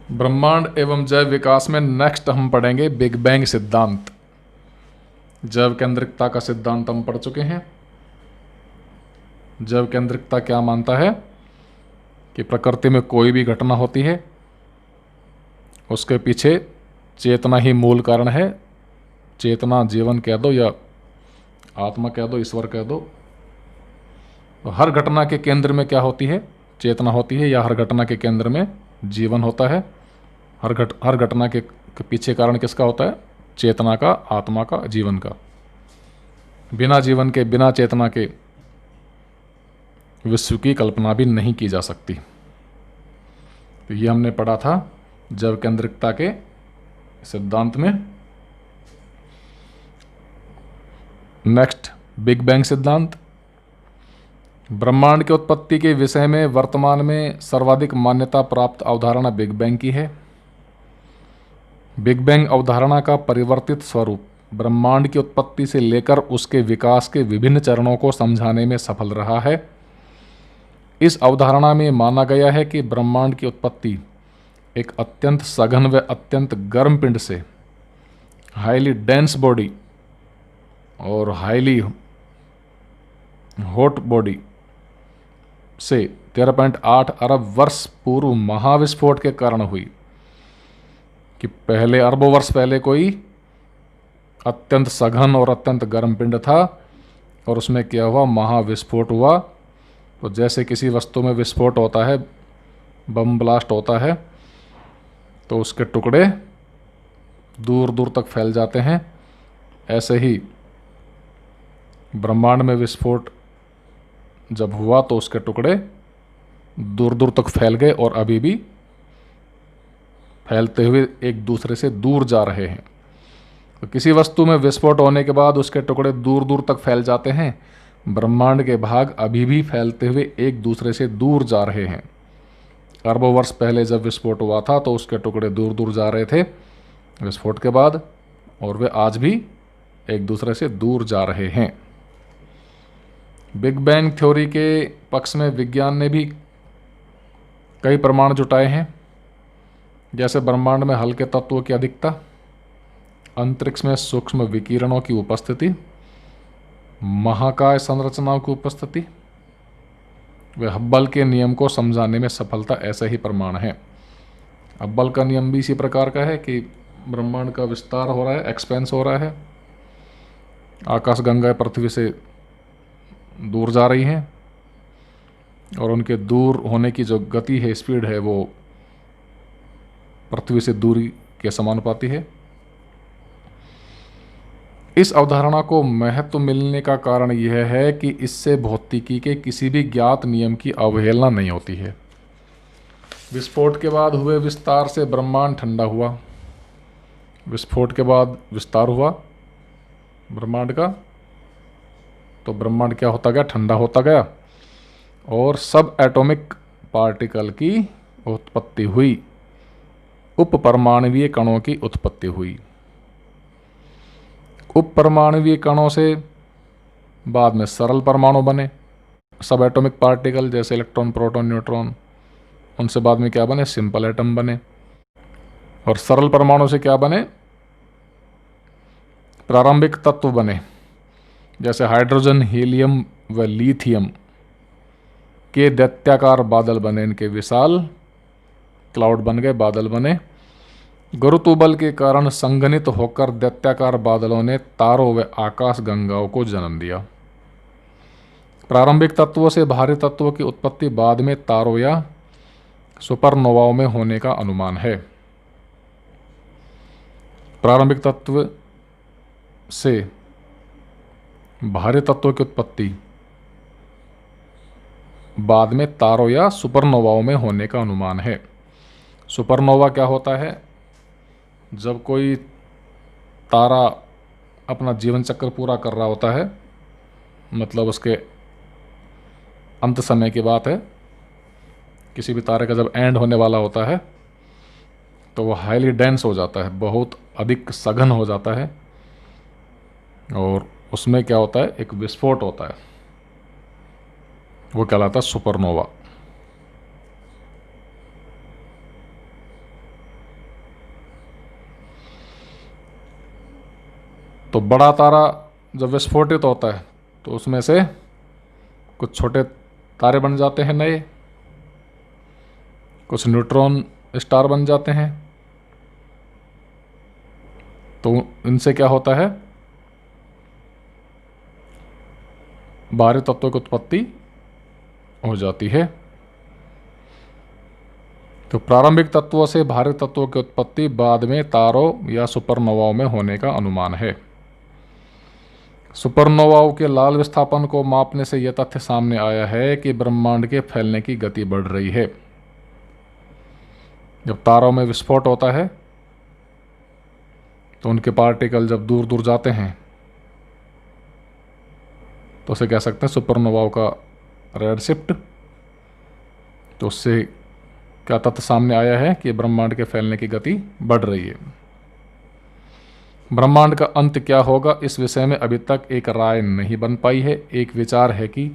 ब्रह्मांड एवं जैव विकास में नेक्स्ट हम पढ़ेंगे बिग बैंग सिद्धांत। जैव केंद्रिकता का सिद्धांत हम पढ़ चुके हैं। जैव केंद्रिकता क्या मानता है कि प्रकृति में कोई भी घटना होती है उसके पीछे चेतना ही मूल कारण है। चेतना जीवन कह दो या आत्मा कह दो, ईश्वर कह दो, तो हर घटना के केंद्र में क्या होती है? चेतना होती है, या हर घटना के केंद्र में जीवन होता है। हर घटना के पीछे कारण किसका होता है? चेतना का, आत्मा का, जीवन का। बिना जीवन के, बिना चेतना के विश्व की कल्पना भी नहीं की जा सकती। तो ये हमने पढ़ा था जैव केंद्रिकता के सिद्धांत में। नेक्स्ट, बिग बैंग सिद्धांत। ब्रह्मांड की उत्पत्ति के विषय में वर्तमान में सर्वाधिक मान्यता प्राप्त अवधारणा बिग बैंग की है। बिग बैंग अवधारणा का परिवर्तित स्वरूप ब्रह्मांड की उत्पत्ति से लेकर उसके विकास के विभिन्न चरणों को समझाने में सफल रहा है। इस अवधारणा में माना गया है कि ब्रह्मांड की उत्पत्ति एक अत्यंत सघन व अत्यंत गर्म पिंड से, हाईली डेंस बॉडी और हाईली हॉट बॉडी से 13.8 अरब वर्ष पूर्व महाविस्फोट के कारण हुई। कि पहले अरबों वर्ष पहले कोई अत्यंत सघन और अत्यंत गर्म पिंड था और उसमें क्या हुआ? महाविस्फोट हुआ। तो जैसे किसी वस्तु में विस्फोट होता है, बम ब्लास्ट होता है, तो उसके टुकड़े दूर दूर तक फैल जाते हैं। ऐसे ही ब्रह्मांड में विस्फोट जब हुआ तो उसके टुकड़े दूर दूर तक फैल गए और अभी भी फैलते हुए एक दूसरे से दूर जा रहे हैं। तो किसी वस्तु में विस्फोट होने के बाद उसके टुकड़े दूर दूर तक फैल जाते हैं। ब्रह्मांड के भाग अभी भी फैलते हुए एक दूसरे से दूर जा रहे हैं। अरबों वर्ष पहले जब विस्फोट हुआ था तो उसके टुकड़े दूर दूर जा रहे थे विस्फोट के बाद, और वे आज भी एक दूसरे से दूर जा रहे हैं। बिग बैंग थ्योरी के पक्ष में विज्ञान ने भी कई प्रमाण जुटाए हैं, जैसे ब्रह्मांड में हल्के तत्वों की अधिकता, अंतरिक्ष में सूक्ष्म विकिरणों की उपस्थिति, महाकाय संरचनाओं की उपस्थिति, वे हब्बल के नियम को समझाने में सफलता। ऐसे ही प्रमाण हैं। हब्बल का नियम भी इसी प्रकार का है कि ब्रह्मांड का विस्तार हो रहा है, एक्सपेंस हो रहा है, आकाशगंगाएं पृथ्वी से दूर जा रही हैं और उनके दूर होने की जो गति है, स्पीड है, वो पृथ्वी से दूरी के समानुपाती है। इस अवधारणा को महत्व मिलने का कारण यह है कि इससे भौतिकी के किसी भी ज्ञात नियम की अवहेलना नहीं होती है। विस्फोट के बाद हुए विस्तार से ब्रह्मांड ठंडा हुआ। विस्फोट के बाद विस्तार हुआ ब्रह्मांड का, तो ब्रह्मांड क्या होता गया? ठंडा होता गया और सब एटॉमिक पार्टिकल की उत्पत्ति हुई, उप परमाणुवीय कणों की उत्पत्ति हुई। उप परमाणुवीय कणों से बाद में सरल परमाणु बने, सब एटॉमिक पार्टिकल जैसे इलेक्ट्रॉन, प्रोटॉन, न्यूट्रॉन, उनसे बाद में क्या बने? सिंपल एटम बने। और सरल परमाणु से क्या बने? प्रारंभिक तत्व बने, जैसे हाइड्रोजन, हीलियम व लिथियम के दैत्याकार बादल बने। इनके विशाल क्लाउड बन गए, बादल बने। गुरुत्व बल के कारण संघनित होकर दैत्याकार बादलों ने तारों व आकाश गंगाओं को जन्म दिया। प्रारंभिक तत्वों से भारी तत्वों की उत्पत्ति बाद में तारों या सुपरनोवाओं में होने का अनुमान है। प्रारंभिक तत्व से भारी तत्वों की उत्पत्ति बाद में तारों या सुपरनोवाओं में होने का अनुमान है। सुपरनोवा क्या होता है? जब कोई तारा अपना जीवन चक्र पूरा कर रहा होता है, मतलब उसके अंत समय की बात है, किसी भी तारे का जब एंड होने वाला होता है तो वह हाईली डेंस हो जाता है, बहुत अधिक सघन हो जाता है, और उसमें क्या होता है? एक विस्फोट होता है, वो कहलाता है सुपरनोवा। तो बड़ा तारा जब विस्फोटित होता है तो उसमें से कुछ छोटे तारे बन जाते हैं नए, कुछ न्यूट्रॉन स्टार बन जाते हैं। तो इनसे क्या होता है, भारी तत्वों की उत्पत्ति हो जाती है। तो प्रारंभिक तत्वों से भारी तत्वों की उत्पत्ति बाद में तारों या सुपरनोवाओं में होने का अनुमान है। सुपरनोवाओं के लाल विस्थापन को मापने से यह तथ्य सामने आया है कि ब्रह्मांड के फैलने की गति बढ़ रही है। जब तारों में विस्फोट होता है तो उनके पार्टिकल जब दूर दूर जाते हैं तो उसे कह सकते हैं सुपरनोवाओं का रेड शिफ्ट। तो उससे क्या तथ्य सामने आया है कि ब्रह्मांड के फैलने की गति बढ़ रही है। ब्रह्मांड का अंत क्या होगा, इस विषय में अभी तक एक राय नहीं बन पाई है। एक विचार है कि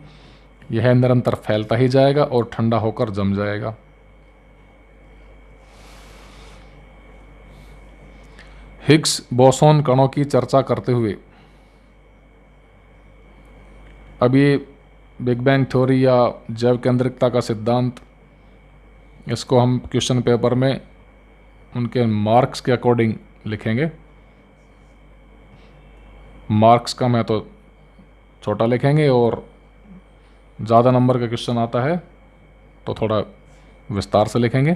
यह निरंतर फैलता ही जाएगा और ठंडा होकर जम जाएगा। हिग्स बोसोन कणों की चर्चा करते हुए अभी बिग बैंग थ्योरी या जैव केंद्रिकता का सिद्धांत, इसको हम क्वेश्चन पेपर में उनके मार्क्स के अकॉर्डिंग लिखेंगे। मार्क्स कम है तो छोटा लिखेंगे और ज़्यादा नंबर का क्वेश्चन आता है तो थोड़ा विस्तार से लिखेंगे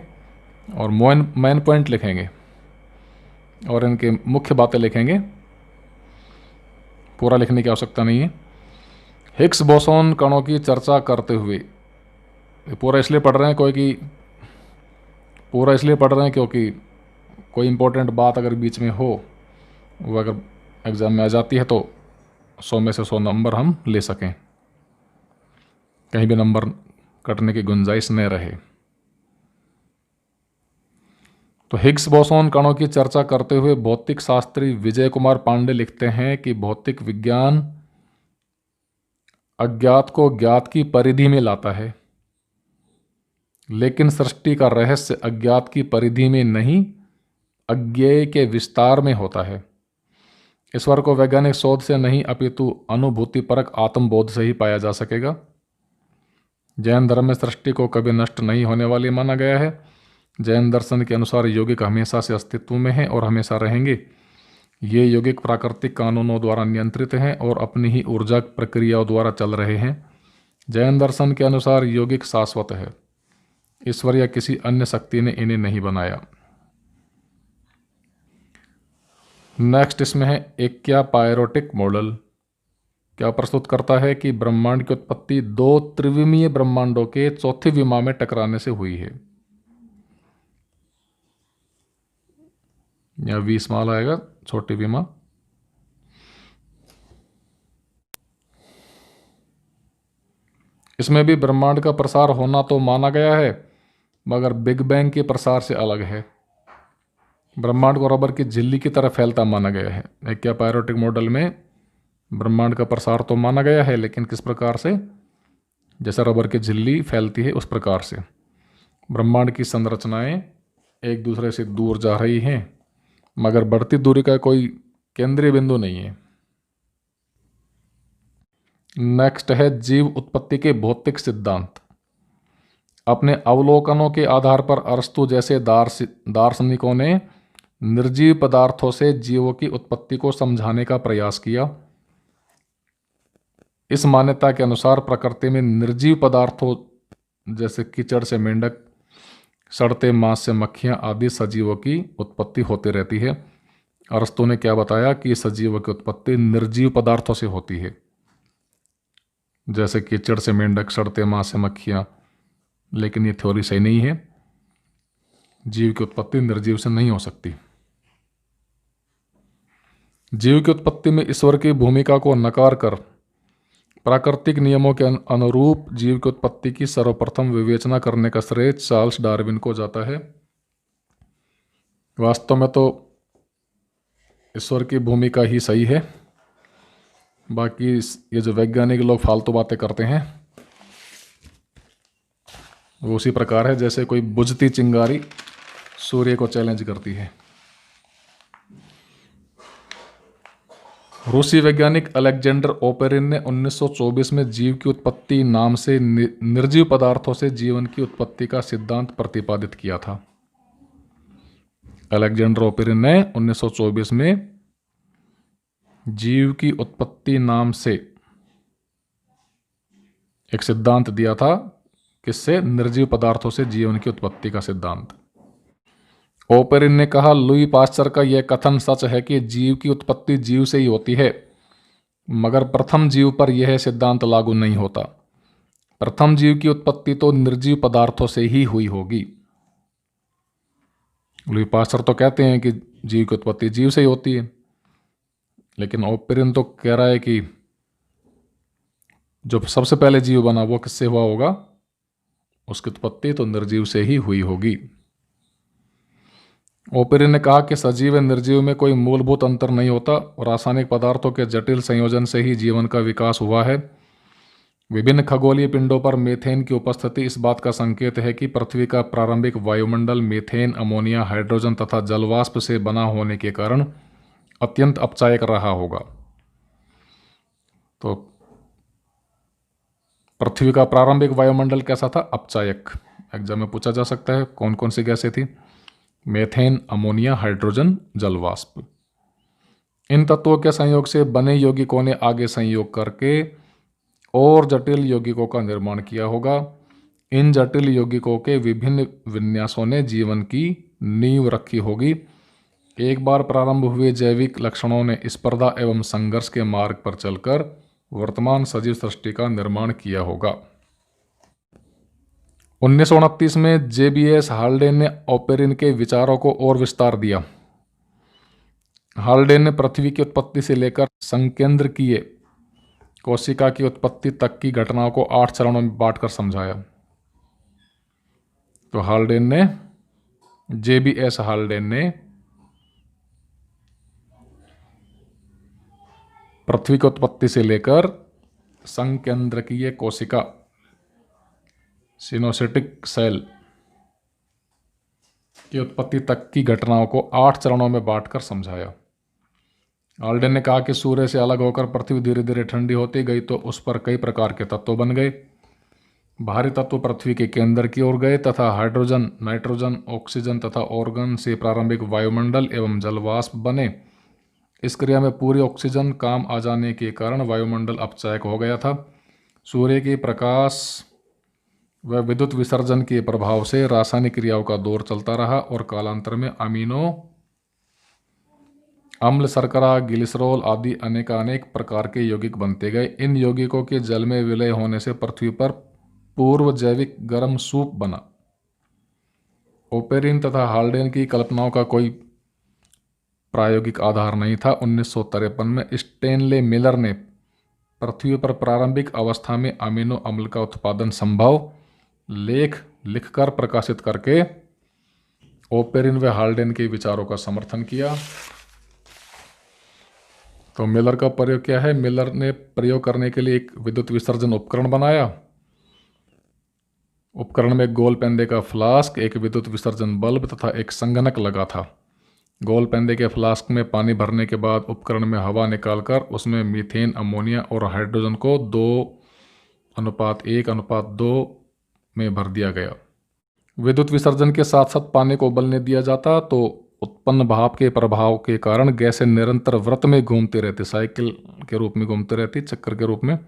और मेन पॉइंट लिखेंगे और इनके मुख्य बातें लिखेंगे। पूरा लिखने की आवश्यकता नहीं है। हिग्स बोसोन कणों की चर्चा करते हुए, पूरा इसलिए पढ़ रहे हैं क्योंकि कोई इम्पोर्टेंट बात अगर बीच में हो, वो अगर एग्ज़ाम में आ जाती है तो 100 में से 100 नंबर हम ले सकें, कहीं भी नंबर कटने की गुंजाइश न रहे। तो हिग्स बोसोन कणों की चर्चा करते हुए भौतिक शास्त्री विजय कुमार पांडे लिखते हैं कि भौतिक विज्ञान अज्ञात को ज्ञात की परिधि में लाता है, लेकिन सृष्टि का रहस्य अज्ञात की परिधि में नहीं, अज्ञेय के विस्तार में होता है। ईश्वर को वैज्ञानिक शोध से नहीं अपितु अनुभूतिपरक आत्मबोध से ही पाया जा सकेगा। जैन धर्म में सृष्टि को कभी नष्ट नहीं होने वाली माना गया है। जैन दर्शन के अनुसार यौगिक हमेशा से अस्तित्व में हैं और हमेशा रहेंगे। ये यौगिक प्राकृतिक कानूनों द्वारा नियंत्रित हैं और अपनी ही ऊर्जा प्रक्रियाओं द्वारा चल रहे हैं। जैन दर्शन के अनुसार यौगिक शाश्वत है, ईश्वर या किसी अन्य शक्ति ने इन्हें नहीं बनाया। नेक्स्ट इसमें है एक्यापायरोटिक मॉडल। क्या प्रस्तुत करता है कि ब्रह्मांड की उत्पत्ति 2 त्रिविमीय ब्रह्मांडों के चौथी विमा में टकराने से हुई है। या 20 माल आएगा, छोटी विमा। इसमें भी ब्रह्मांड का प्रसार होना तो माना गया है, मगर बिग बैंग के प्रसार से अलग है। ब्रह्मांड को रबर की झिल्ली की तरह फैलता माना गया है। एक्यापायरोटिक मॉडल में ब्रह्मांड का प्रसार तो माना गया है, लेकिन किस प्रकार से, जैसे रबर की झिल्ली फैलती है उस प्रकार से। ब्रह्मांड की संरचनाएं एक दूसरे से दूर जा रही हैं, मगर बढ़ती दूरी का कोई केंद्रीय बिंदु नहीं है। नेक्स्ट है जीव उत्पत्ति के भौतिक सिद्धांत। अपने अवलोकनों के आधार पर अरस्तु जैसे दार्शनिकों ने निर्जीव पदार्थों से जीवों की उत्पत्ति को समझाने का प्रयास किया। इस मान्यता के अनुसार प्रकृति में निर्जीव पदार्थों जैसे कीचड़ से मेंढक, सड़ते मांस से मक्खियां आदि सजीवों की उत्पत्ति होती रहती है। अरस्तु ने क्या बताया कि सजीवों की उत्पत्ति निर्जीव पदार्थों से होती है, जैसे कीचड़ से मेंढक, सड़ते मांस से मक्खियां। लेकिन ये थ्योरी सही नहीं है। जीव की उत्पत्ति निर्जीव से नहीं हो सकती। जीव की उत्पत्ति में ईश्वर की भूमिका को नकार कर प्राकृतिक नियमों के अनुरूप जीव की उत्पत्ति की सर्वप्रथम विवेचना करने का श्रेय चार्ल्स डार्विन को जाता है। वास्तव में तो ईश्वर की भूमिका ही सही है। बाकी ये जो वैज्ञानिक लोग फालतू बातें करते हैं वो उसी प्रकार है जैसे कोई बुझती चिंगारी सूर्य को चैलेंज करती है। रूसी वैज्ञानिक अलेक्जेंडर ओपेरिन ने 1924 में जीव की उत्पत्ति नाम से निर्जीव पदार्थों से जीवन की उत्पत्ति का सिद्धांत प्रतिपादित किया था। अलेक्जेंडर ओपेरिन ने 1924 में जीव की उत्पत्ति नाम से एक सिद्धांत दिया था, किससे? निर्जीव पदार्थों से जीवन की उत्पत्ति का सिद्धांत। ओपेरिन ने कहा, लुई पाश्चर का यह कथन सच है कि जीव की उत्पत्ति जीव से ही होती है, मगर प्रथम जीव पर यह सिद्धांत लागू नहीं होता। प्रथम जीव की उत्पत्ति तो निर्जीव पदार्थों से ही हुई होगी। लुई पाश्चर तो कहते हैं कि जीव की उत्पत्ति जीव से ही होती है, लेकिन ओपेरिन तो कह रहा है कि जो सबसे पहले जीव बना वो किससे हुआ होगा? उसकी उत्पत्ति तो निर्जीव से ही हुई होगी। ओपेरिन ने कहा कि सजीव व निर्जीव में कोई मूलभूत अंतर नहीं होता और रासायनिक पदार्थों के जटिल संयोजन से ही जीवन का विकास हुआ है। विभिन्न खगोलीय पिंडों पर मीथेन की उपस्थिति इस बात का संकेत है कि पृथ्वी का प्रारंभिक वायुमंडल मीथेन, अमोनिया, हाइड्रोजन तथा जलवाष्प से बना होने के कारण अत्यंत अपचायक रहा होगा। तो पृथ्वी का प्रारंभिक वायुमंडल कैसा था? अपचायक। एग्जाम में पूछा जा सकता है कौन कौन सी गैसें थी? मीथेन, अमोनिया, हाइड्रोजन, जलवाष्प। इन तत्वों के संयोग से बने यौगिकों ने आगे संयोग करके और जटिल यौगिकों का निर्माण किया होगा। इन जटिल यौगिकों के विभिन्न विन्यासों ने जीवन की नींव रखी होगी। एक बार प्रारंभ हुए जैविक लक्षणों ने स्पर्धा एवं संघर्ष के मार्ग पर चलकर वर्तमान सजीव सृष्टि का निर्माण किया होगा। 1929 में जेबीएस हाल्डेन ने ओपेरिन के विचारों को और विस्तार दिया। हाल्डेन ने पृथ्वी की उत्पत्ति से लेकर संकेंद्रकीय कोशिका की उत्पत्ति तक की घटनाओं को 8 चरणों में बांटकर समझाया। तो जेबीएस हाल्डेन ने पृथ्वी की उत्पत्ति से लेकर संकेंद्रकीय कोशिका सिनोसिटिक सेल की उत्पत्ति तक की घटनाओं को 8 चरणों में बांटकर समझाया। हाल्डेन ने कहा कि सूर्य से अलग होकर पृथ्वी धीरे धीरे ठंडी होती गई तो उस पर कई प्रकार के तत्व बन गए। भारी तत्व पृथ्वी के केंद्र की ओर गए तथा हाइड्रोजन, नाइट्रोजन, ऑक्सीजन तथा ऑर्गन से प्रारंभिक वायुमंडल एवं जलवाष्प बने। इस क्रिया में पूरी ऑक्सीजन काम आ जाने के कारण वायुमंडल अपचायक हो गया था। सूर्य के प्रकाश व विद्युत विसर्जन के प्रभाव से रासायनिक क्रियाओं का दौर चलता रहा और कालांतर में अमीनो अम्ल, शर्करा, ग्लिसरॉल आदि अनेकानेक प्रकार के यौगिक बनते गए। इन यौगिकों के जल में विलय होने से पृथ्वी पर पूर्व जैविक गर्म सूप बना। ओपेरिन तथा हाल्डेन की कल्पनाओं का कोई प्रायोगिक आधार नहीं था। 1953 में स्टेनले मिलर ने पृथ्वी पर प्रारंभिक अवस्था में अमीनो अम्ल का उत्पादन संभव लेख लिखकर प्रकाशित करके ओपेरिन व हाल्डेन के विचारों का समर्थन किया। तो मिलर का प्रयोग क्या है? मिलर ने प्रयोग करने के लिए एक विद्युत विसर्जन उपकरण बनाया। उपकरण में गोल पेंदे का फ्लास्क, एक विद्युत विसर्जन बल्ब तथा एक संगणक लगा था। गोल पेंदे के फ्लास्क में पानी भरने के बाद उपकरण में हवा निकालकर उसमें मीथेन, अमोनिया और हाइड्रोजन को 2:1:2 में भर दिया गया। विद्युत विसर्जन के साथ साथ पानी को उबलने दिया जाता तो उत्पन्न भाप के प्रभाव के कारण गैसें निरंतर वृत्त में घूमती रहती, साइकिल के रूप में घूमती रहती, चक्कर के रूप में।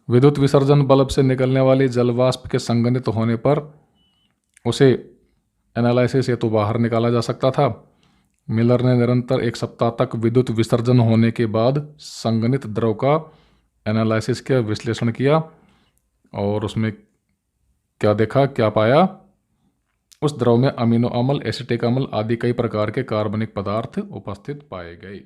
विद्युत विसर्जन बल्ब से निकलने वाली जलवाष्प के संघनित होने पर उसे एनालिसिस हेतु बाहर निकाला जा सकता था। मिलर ने निरंतर 1 सप्ताह तक विद्युत विसर्जन होने के बाद संघनित द्रव का एनालिसिस किया, विश्लेषण किया और उसमें क्या देखा, क्या पाया? उस द्रव में अमीनो अम्ल, एसिटिक अम्ल आदि कई प्रकार के कार्बनिक पदार्थ उपस्थित पाए गए।